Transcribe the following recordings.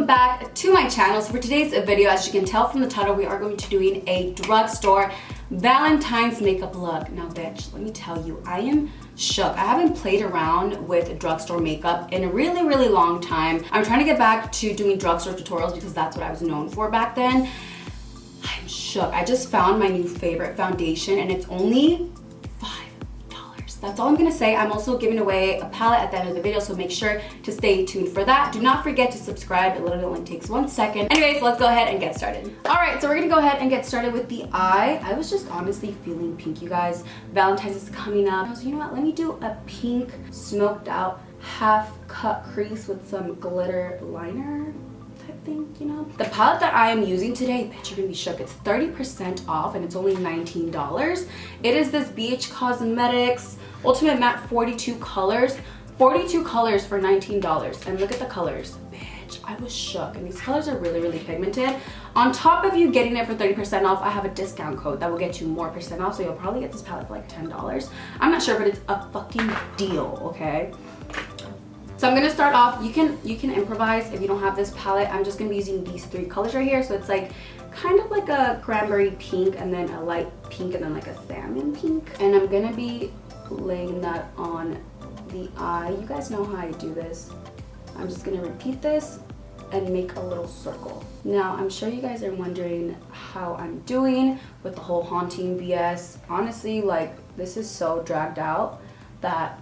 back to my channel. So for today's video, as you can tell from the title, we are going to be doing a drugstore Valentine's makeup look. Now bitch, let me tell you, I am shook. I haven't played around with drugstore makeup in a really long time. I'm trying to get back to doing drugstore tutorials because that's what I was known for back then. I'm shook. I just found my new favorite foundation and it's only $5. That's all I'm gonna say. I'm also giving away a palette at the end of the video, so make sure to stay tuned for that. Do not forget to subscribe. It literally only takes 1 second. Anyways, let's go ahead and get started. All right, so we're gonna go ahead and get started with the eye. I was just honestly feeling pink, you guys. Valentine's is coming up. I was like, you know what, let me do a pink smoked out half cut crease with some glitter liner type thing, you know. The palette that I am using today, bitch, you're gonna be shook. It's 30% off and it's only $19. It is this BH Cosmetics Ultimate Matte 42 colors. 42 colors for $19. And look at the colors. Bitch, I was shook. And these colors are really pigmented. On top of you getting it for 30% off, I have a discount code that will get you more percent off. So you'll probably get this palette for like $10. I'm not sure, but it's a fucking deal, okay? So I'm gonna start off. You can improvise if you don't have this palette. I'm just gonna be using these 3 colors right here. So it's like kind of like a cranberry pink and then a light pink and then like a salmon pink. And I'm gonna be laying that on the eye. You guys know how I do this. I'm just gonna repeat this and make a little circle. Now, I'm sure you guys are wondering how I'm doing with the whole haunting BS. Honestly, like, this is so dragged out that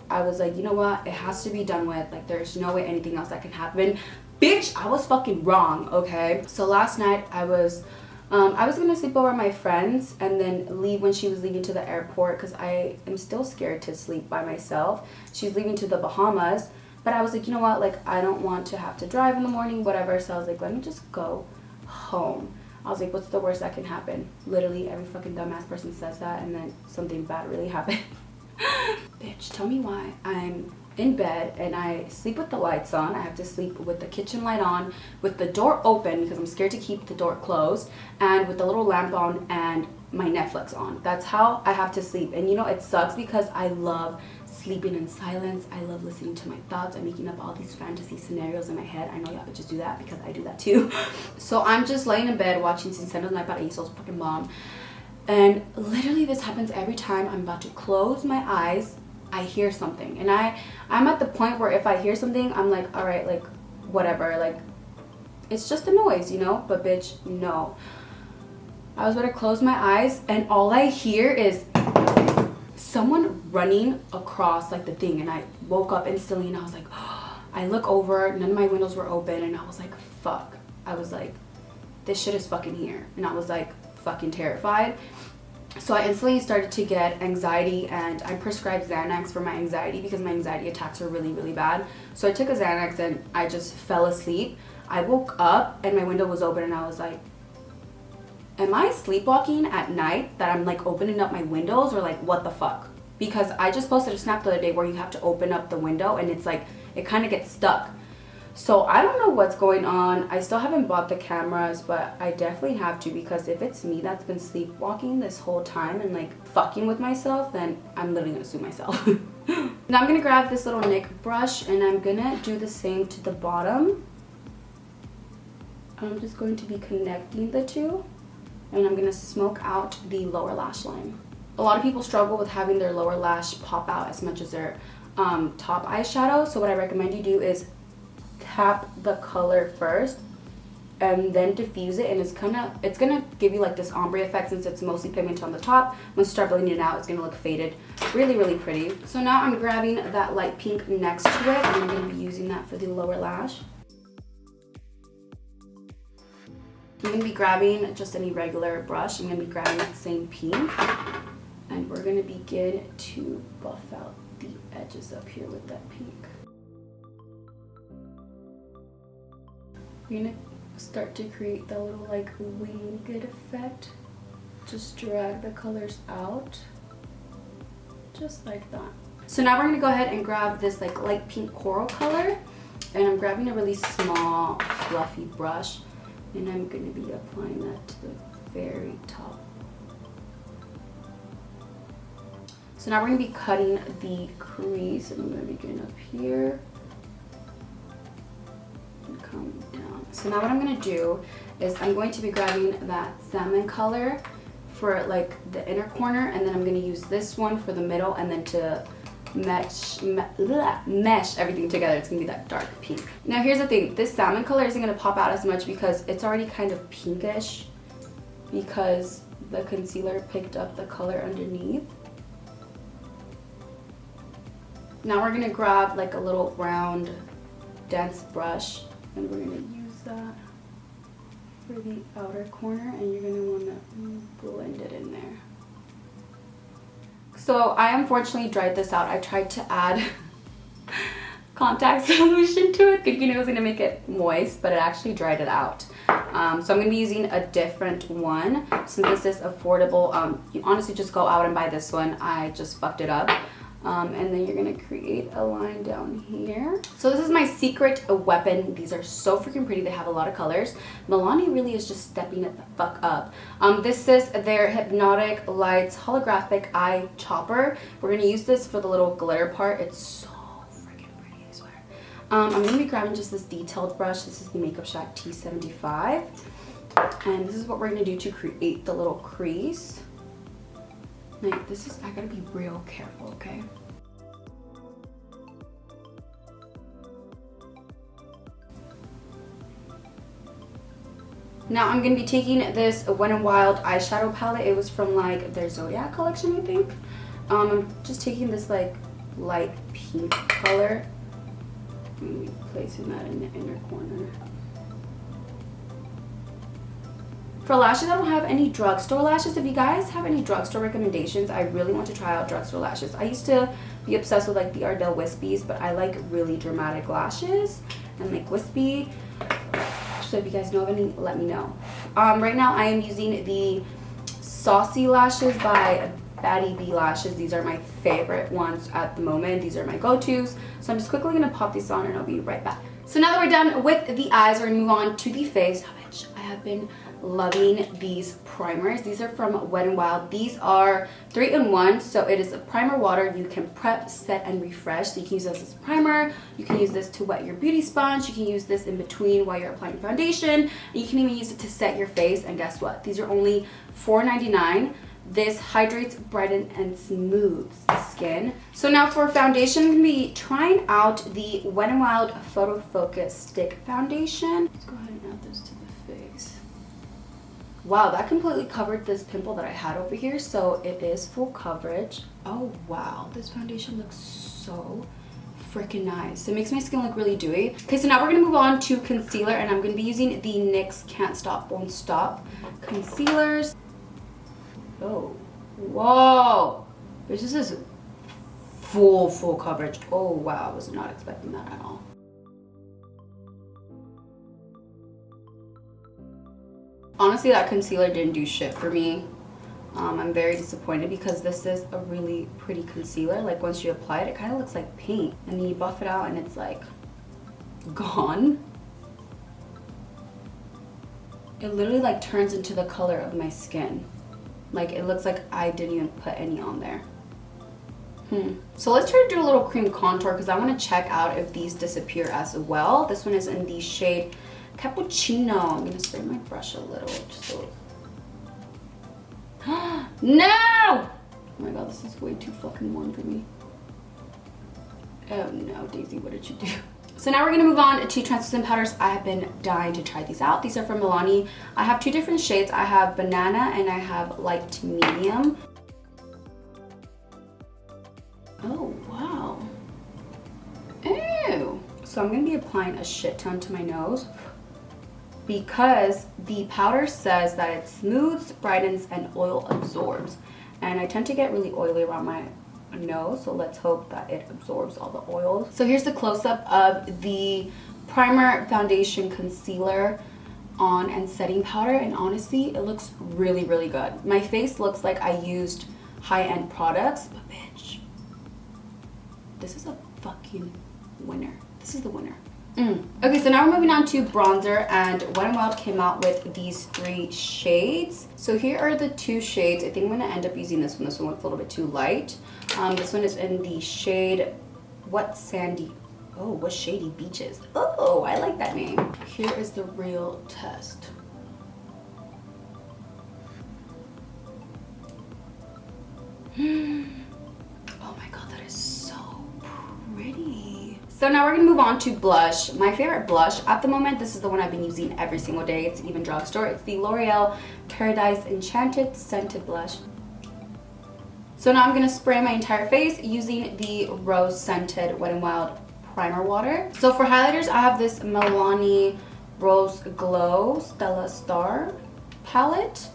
I was like, you know what? It has to be done with. Like, there's no way anything else that can happen. Bitch, I was fucking wrong, okay? So last night, I was gonna sleep over at my friend's and then leave when she was leaving to the airport because I am still scared to sleep by myself. She's leaving to the Bahamas, but I was like, you know what? Like, I don't want to have to drive in the morning, whatever. So I was like, let me just go home. I was like, what's the worst that can happen? Literally, every fucking dumbass person says that and then something bad really happened. Bitch, tell me why I'm in bed and I sleep with the lights on. I have to sleep with the kitchen light on, with the door open because I'm scared to keep the door closed, and with the little lamp on and my Netflix on. That's how I have to sleep. And you know, it sucks because I love sleeping in silence. I love listening to my thoughts. I'm making up all these fantasy scenarios in my head. I know y'all bitches do that because I do that too. So I'm just laying in bed watching Sinceros Night Paraíso's fucking mom. And literally this happens every time I'm about to close my eyes. I hear something and I'm at the point where if I hear something, I'm like, all right, like whatever, like it's just a noise, you know. But bitch, no. I was about to close my eyes and all I hear is someone running across like the thing, and I woke up instantly and I was like, oh. I look over, none of my windows were open, and I was like, fuck. I was like, this shit is fucking here. And I was like fucking terrified. So I instantly started to get anxiety, and I prescribed Xanax for my anxiety because my anxiety attacks are really bad. So I took a Xanax and I just fell asleep. I woke up and my window was open and I was like, am I sleepwalking at night that I'm like opening up my windows, or like what the fuck? Because I just posted a snap the other day where you have to open up the window and it's like, it kind of gets stuck. So I don't know what's going on. I still haven't bought the cameras, but I definitely have to, because if it's me that's been sleepwalking this whole time and like fucking with myself, then I'm literally gonna sue myself. Now I'm gonna grab this little NYX brush and I'm gonna do the same to the bottom. I'm just going to be connecting the two, and I'm gonna smoke out the lower lash line. A lot of people struggle with having their lower lash pop out as much as their top eyeshadow. So what I recommend you do is tap the color first and then diffuse it, and it's gonna give you like this ombre effect since it's mostly pigment on the top. Once you start blending it out, it's gonna look faded, really pretty. So now I'm grabbing that light pink next to it, and I'm gonna be using that for the lower lash. I'm gonna be grabbing just any regular brush. I'm gonna be grabbing that same pink, and we're gonna begin to buff out the edges up here with that pink. We're gonna start to create that little like winged effect. Just drag the colors out, just like that. So now we're gonna go ahead and grab this like light pink coral color, and I'm grabbing a really small fluffy brush, and I'm gonna be applying that to the very top. So now we're gonna be cutting the crease, and I'm gonna begin up here and come down So now what I'm gonna do is I'm going to be grabbing that salmon color for like the inner corner, and then I'm gonna use this one for the middle, and then to mesh everything together. It's gonna be that dark pink. Now here's the thing, this salmon color isn't gonna pop out as much because it's already kind of pinkish because the concealer picked up the color underneath. Now we're gonna grab like a little round dense brush, and we're gonna use that for the outer corner, and you're gonna wanna blend it in there. So I unfortunately dried this out. I tried to add contact solution to it thinking it was gonna make it moist, but it actually dried it out. So I'm gonna be using a different one. Since this is affordable, you honestly just go out and buy this one. I just fucked it up. And then you're gonna create a line down here. So this is my secret weapon. These are so freaking pretty. They have a lot of colors. Milani really is just stepping it the fuck up. This is their Hypnotic Lights Holographic Eye Topper. We're gonna use this for the little glitter part. It's so freaking pretty, I swear. I'm gonna be grabbing just this detailed brush. This is the MakeupShack T75. And this is what we're gonna do to create the little crease. Like, this is, I gotta be real careful, okay? Now I'm gonna be taking this WetnWild eyeshadow palette. It was from like their Zodiac collection, I think. I'm just taking this like light pink color. I'm gonna be placing that in the inner corner. For lashes, I don't have any drugstore lashes. If you guys have any drugstore recommendations, I really want to try out drugstore lashes. I used to be obsessed with like the Ardell Wispies, but I like really dramatic lashes and like wispy. So if you guys know of any, let me know. Right now I am using the Saucy Lashes by Batty Bee Lashes. These are my favorite ones at the moment. These are my go-tos. So I'm just quickly gonna pop these on and I'll be right back. So now that we're done with the eyes, we're gonna move on to the face. Oh, bitch, I have been loving these primers. These are from WetnWild. These are 3-in-1, so it is a primer water. You can prep, set, and refresh. So you can use this as a primer. You can use this to wet your beauty sponge. You can use this in between while you're applying foundation. And you can even use it to set your face. And guess what? These are only $4.99. This hydrates, brightens, and smooths the skin. So now for foundation, I'm going to be trying out the WetnWild Photo Focus Stick Foundation. Let's go ahead and add this to the face. Wow, that completely covered this pimple that I had over here, so it is full coverage. Oh wow, this foundation looks so freaking nice. It makes my skin look really dewy. Okay, so now we're gonna move on to concealer, and I'm gonna be using the NYX Can't Stop Won't Stop concealers. Oh, whoa, this is full coverage. Oh wow, I was not expecting that at all. Honestly, that concealer didn't do shit for me. I'm very disappointed because this is a really pretty concealer. Like once you apply it, it kind of looks like paint, and then you buff it out and it's like gone. It literally like turns into the color of my skin. Like it looks like I didn't even put any on there. So let's try to do a little cream contour because I want to check out if these disappear as well. This one is in the shade Cappuccino. I'm gonna spray my brush a little, just so. No! Oh my god, this is way too fucking warm for me. Oh no, Daisy, what did you do? So now we're gonna move on to translucent powders. I have been dying to try these out. These are from Milani. I have two different shades. I have banana and I have light to medium. Oh wow. Ew. So I'm gonna be applying a shit ton to my nose, because the powder says that it smooths, brightens, and oil absorbs. And I tend to get really oily around my nose, so let's hope that it absorbs all the oil. So here's the close-up of the primer, foundation, concealer, on and setting powder, and honestly, it looks really good. My face looks like I used high-end products, but bitch, this is a fucking winner. This is the winner. Okay, so now we're moving on to bronzer, and WetnWild came out with these 3 shades. So here are the 2 shades. I think I'm gonna end up using this one. This one looks a little bit too light. This one is in the shade Wet Sandy Oh, what Shady Beaches. Oh, I like that name. Here is the real test. Oh my god, that is so pretty. So now we're gonna move on to blush. My favorite blush at the moment, this is the one I've been using every single day. It's even drugstore. It's the L'Oreal Paradise Enchanted Scented Blush. So now I'm gonna spray my entire face using the Rose Scented Wet n Wild Primer Water. So for highlighters, I have this Milani Rose Glow Stella Star palette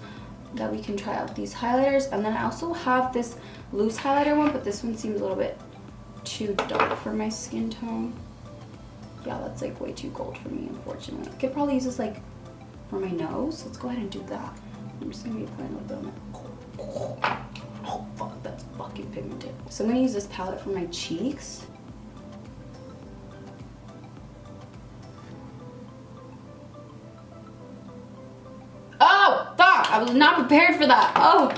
that we can try out these highlighters. And then I also have this loose highlighter one, but this one seems a little bit too dark for my skin tone. Yeah, that's like way too gold for me, unfortunately. I could probably use this like for my nose. Let's go ahead and do that. I'm just gonna be applying a little bit on my... Oh fuck, that's fucking pigmented. So I'm gonna use this palette for my cheeks. Oh fuck, I was not prepared for that. Oh,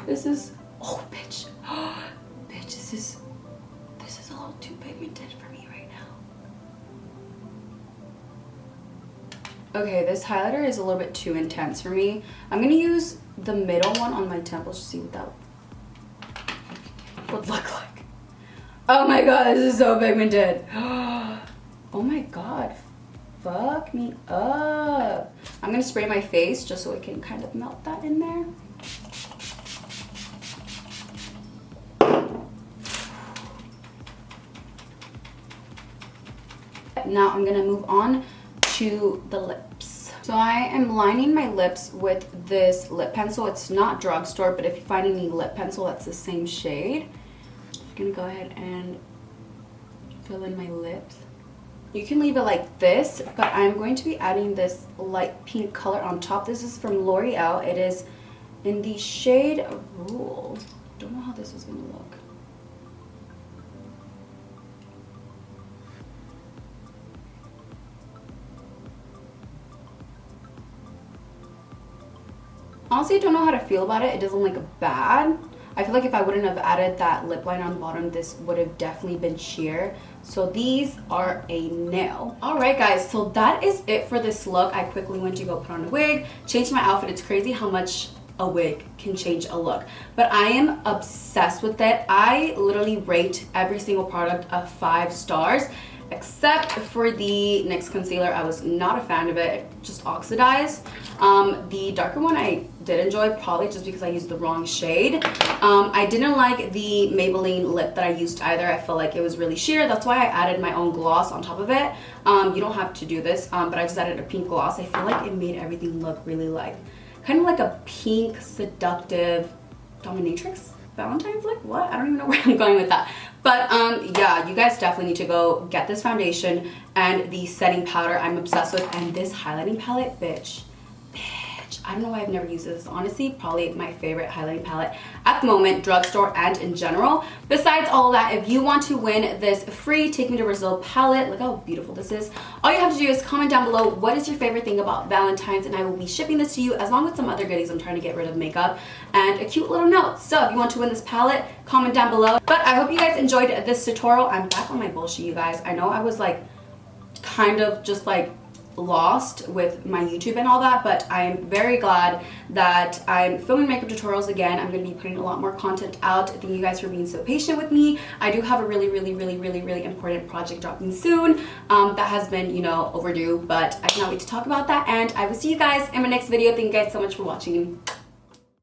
this is, oh bitch. Bitch, this is a little too pigmented for me right now. Okay, this highlighter is a little bit too intense for me. I'm gonna use the middle one on my temples to see what that would look like. Oh my god, this is so pigmented. Oh my god, fuck me up. I'm gonna spray my face just so it can kind of melt that in there. Now I'm gonna move on to the lips. So I am lining my lips with this lip pencil. It's not drugstore, but if you find any lip pencil that's the same shade, I'm gonna go ahead and fill in my lips. You can leave it like this, but I'm going to be adding this light pink color on top. This is from L'Oreal. It is in the shade Rule. Don't know how this is gonna look. Honestly, I don't know how to feel about it. It doesn't look bad. I feel like if I wouldn't have added that lip liner on the bottom, this would have definitely been sheer. So these are a no. All right, guys, so that is it for this look. I quickly went to go put on a wig, change my outfit. It's crazy how much a wig can change a look, but I am obsessed with it. I literally rate every single product of 5 stars, except for the NYX concealer. I was not a fan of it. It just oxidized. The darker one I did enjoy, probably just because I used the wrong shade. I didn't like the Maybelline lip that I used either. I felt like it was really sheer. That's why I added my own gloss on top of it. You don't have to do this, but I just added a pink gloss. I feel like it made everything look really like, kind of like a pink, seductive dominatrix Valentine's look. What? I don't even know where I'm going with that. But yeah, you guys definitely need to go get this foundation and the setting powder I'm obsessed with, and this highlighting palette, bitch. I don't know why I've never used this. Honestly, probably my favorite highlighting palette at the moment, drugstore and in general. Besides all of that, if you want to win this free Take Me to Brazil palette, look how beautiful this is. All you have to do is comment down below what is your favorite thing about Valentine's, and I will be shipping this to you along with some other goodies. I'm trying to get rid of makeup and a cute little note. So if you want to win this palette, comment down below. But I hope you guys enjoyed this tutorial. I'm back on my bullshit, you guys. I know I was like kind of just like lost with my YouTube and all that, but I am very glad that I'm filming makeup tutorials again. I'm going to be putting a lot more content out. Thank you guys for being so patient with me. I do have a really important project dropping soon that has been, you know, overdue, but I cannot wait to talk about that, and I will see you guys in my next video. Thank you guys so much for watching.